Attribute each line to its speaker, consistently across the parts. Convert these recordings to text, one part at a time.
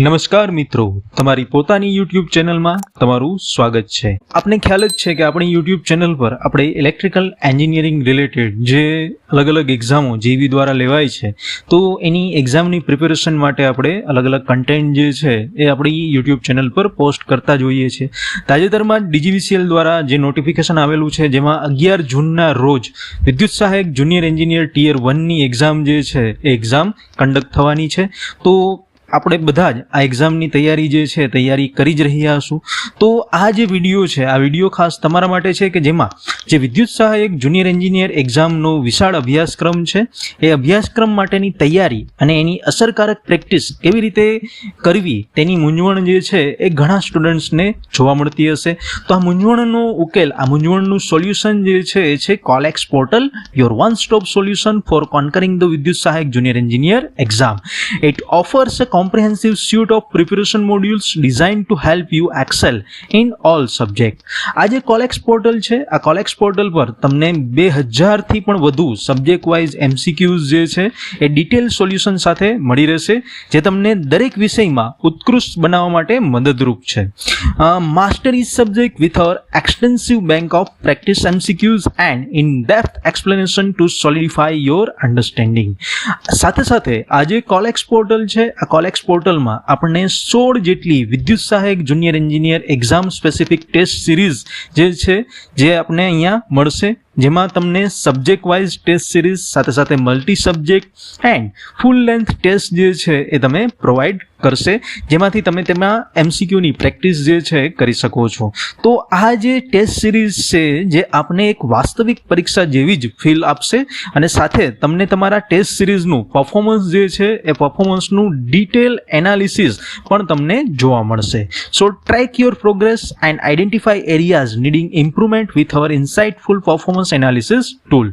Speaker 1: નમસ્કાર મિત્રો, તમારી પોતાની YouTube ચેનલમાં તમારું સ્વાગત છે। આપને ખ્યાલ જ છે કે આપણી YouTube ચેનલ પર આપણે ઇલેક્ટ્રિકલ એન્જિનિયરિંગ રિલેટેડ જે અલગ અલગ એક્ઝામો જેવી દ્વારા લેવાય છે તો એની એક્ઝામની પ્રિપેરેશન માટે આપણે અલગ અલગ કન્ટેન્ટ જે છે એ આપણી YouTube ચેનલ પર પોસ્ટ કરતા જોઈએ છીએ। તાજેતરમાં DGVCL દ્વારા જે નોટિફિકેશન આવેલું છે જેમાં 11 જૂનના રોજ વિદ્યુત સહાયક જુનિયર એન્જિનિયર ટિયર 1ની એક્ઝામ જે છે એ એક્ઝામ કન્ડક્ટ થવાની છે। તો આપણે બધા જ આ એક્ઝામની તૈયારી જે છે તૈયારી કરી જ રહ્યા હશું। તો આ જે વિડીયો છે આ વિડીયો ખાસ તમારા માટે છે કે જેમાં જે વિદ્યુત સહાયક જુનિયર એન્જિનિયર એક્ઝામનો વિશાળ અભ્યાસક્રમ છે એ અભ્યાસક્રમ માટેની તૈયારી અને એની અસરકારક પ્રેક્ટિસ કેવી રીતે કરવી તેની મૂંઝવણ જે છે એ ઘણા સ્ટુડન્ટ્સને જોવા મળતી હશે। તો આ મૂંઝવણનો ઉકેલ, આ મૂંઝવણનું સોલ્યુશન જે છે એ છે Collex portal, your one stop solution for conquering the Vidyut સહાયક junior engineer exam. It offers a comprehensive suite of preparation modules designed to help you excel in all subject। આ જે કોલેક્સ પોર્ટલ છે આ કોલેક્સ પોર્ટલ પર તમને 2000 થી પણ વધુ સબ્જેક્ટ વાઇઝ MCQs જે છે એ ડિટેલ સોલ્યુશન સાથે મળી રહેશે જે તમને દરેક વિષયમાં ઉત્કૃષ્ટ બનાવવા માટે મદદરૂપ છે। Master each subject with our extensive bank of practice MCQs and in depth explanation to solidify your understanding. સાથે સાથે આ જે કોલેક્સ પોર્ટલ છે આ કોલેક્સ પોર્ટલમાં આપણને 16 જેટલી વિદ્યુત સહાયક junior engineer exam specific test series જે છે જે આપણે અહીંયા મળશે જેમાં તમને સબ્જેક્ટ વાઇઝ ટેસ્ટ સિરીઝ સાથે સાથે multi subject and full length test જે છે એ તમે પ્રોવાઈડ કરશે જેમાંથી તમે તેમાં MCQની પ્રેક્ટિસ જે છે કરી શકો છો। તો આ જે ટેસ્ટ સિરીઝ છે જે આપને એક વાસ્તવિક પરીક્ષા જેવી જ ફીલ આપશે અને સાથે તમને તમારા ટેસ્ટ સિરીઝનું પરફોર્મન્સ જે છે એ પરફોર્મન્સનું ડિટેલ એનાલિસિસ પણ તમને જોવા મળશે। So track your progress and identify areas needing improvement with our insightful performance analysis tool.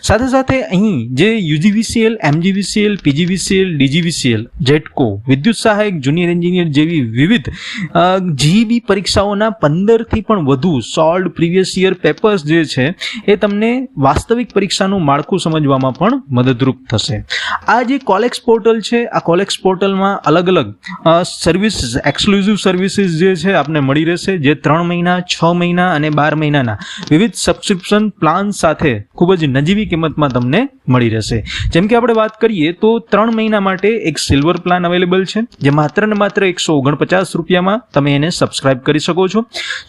Speaker 1: સાથે સાથે અહીં જે UGVCL, MGVCL, PGVCL, DGVCL, GETCO, વિદ્યુત સહાયક જુનિયર એન્જિનિયર જેવી વિવિધ GEB પરીક્ષાઓના 15 થી પણ વધુ સોલ્વડ પ્રીવિયસ યર પેપર્સ જે છે એ તમને વાસ્તવિક પરીક્ષાનું માળખું સમજવામાં પણ મદદરૂપ થશે। આ જે કોલેક્સ પોર્ટલ છે આ કોલેક્સ પોર્ટલમાં અલગ અલગ સર્વિસીસ, એક્સક્લુઝિવ સર્વિસીસ જે છે આપને મળી રહેશે જે 3 મહિના, 6 મહિના અને 12 મહિનાના વિવિધ સબસ્ક્રિપ્શન પ્લાન સાથે ખૂબ જ નજીવી કિંમતમાં તમને મળી રહેશે। જેમ કે આપણે વાત કરીએ તો 3 મહિના માટે એક સિલ્વર પ્લાન અવેલેબલ છે જે માત્ર ને માત્ર 149 રૂપિયામાં તમે એને સબસ્ક્રાઇબ કરી શકો છો।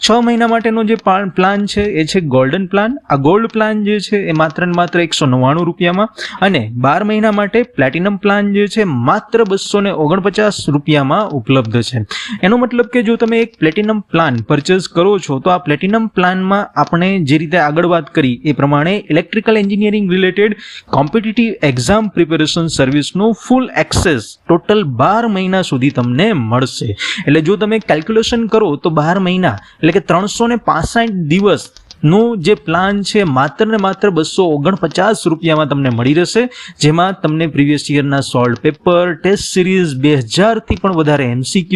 Speaker 1: 6 મહિના માટેનો જે પ્લાન છે એ છે ગોલ્ડન પ્લાન। આ ગોલ્ડ પ્લાન જે છે એ માત્ર ને માત્ર 199 રૂપિયામાં અને 12 મહિના માટે પ્લેટિનમ પ્લાન જે છે માત્ર 249 રૂપિયામાં ઉપલબ્ધ છે। એનો મતલબ કે જો તમે એક પ્લેટિનમ પ્લાન પરચેઝ કરો છો તો આ પ્લેટિનમ પ્લાનમાં આપણે જે રીતે આગળ વાત કરી એ પ્રમાણે electrical engineering related competitive exam preparation સર્વિસનો ફૂલ એક્સેસ ટોટલ 12 મહિના સુધી તમને મળશે। એટલે જો તમે કેલ્ક્યુલેશન કરો તો 12 મહિના એટલે કે 365 દિવસ નો જે પ્લાન છે માત્ર ને માત્ર 249 રૂપિયામાં તમને મળી રહેશે જેમાં તમને પ્રીવિયસ યરના સોલ્વ પેપર, ટેસ્ટ સિરીઝ, 2000 થી પણ વધારે MCQ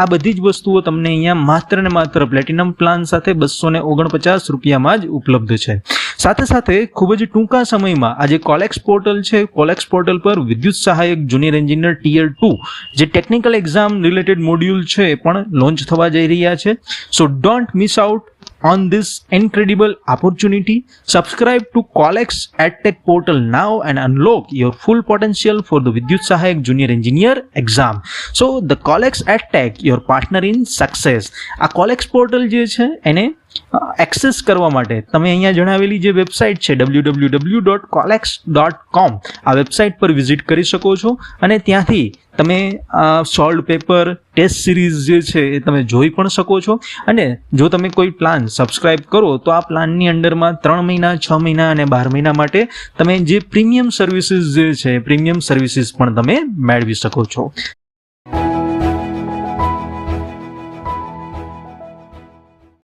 Speaker 1: આ બધી જ વસ્તુઓ તમને અહીંયા માત્ર ને માત્ર પ્લેટિનમ પ્લાન સાથે 249 રૂપિયામાં જ ઉપલબ્ધ છે। સાથે સાથે ખૂબ જ ટૂંકા સમયમાં આ જે કોલેક્સ પોર્ટલ છે કોલેક્સ પોર્ટલ પર વિદ્યુત સહાયક જુનિયર એન્જિનિયર ટિયર 2 જે ટેકનિકલ એક્ઝામ રિલેટેડ મોડ્યુલ છે એ પણ લોન્ચ થવા જઈ રહ્યા છે। સો don't miss out on this incredible opportunity. Subscribe to Colex EdTech portal now and unlock your full potential for the Vidyut Sahayak Junior Engineer exam. So the Colex EdTech, your partner in success. આ કોલેક્સ portal જે છે એને access કરવા માટે તમે અહીંયા જણાવેલી જે website છે www.colex.com આ વેબસાઇટ પર વિઝિટ કરી શકો છો અને ત્યાંથી તમે સોલ્વ પેપર, ટેસ્ટ સિરીઝ જે છે એ તમે જોઈ પણ શકો છો અને જો તમે કોઈ પ્લાન સબસ્ક્રાઇબ કરો તો આ પ્લાનની અંડરમાં 3 મહિના, 6 મહિના અને 12 મહિના માટે તમે જે પ્રીમિયમ સર્વિસીસ જે છે પ્રીમિયમ સર્વિસીસ પણ તમે મેળવી શકો છો।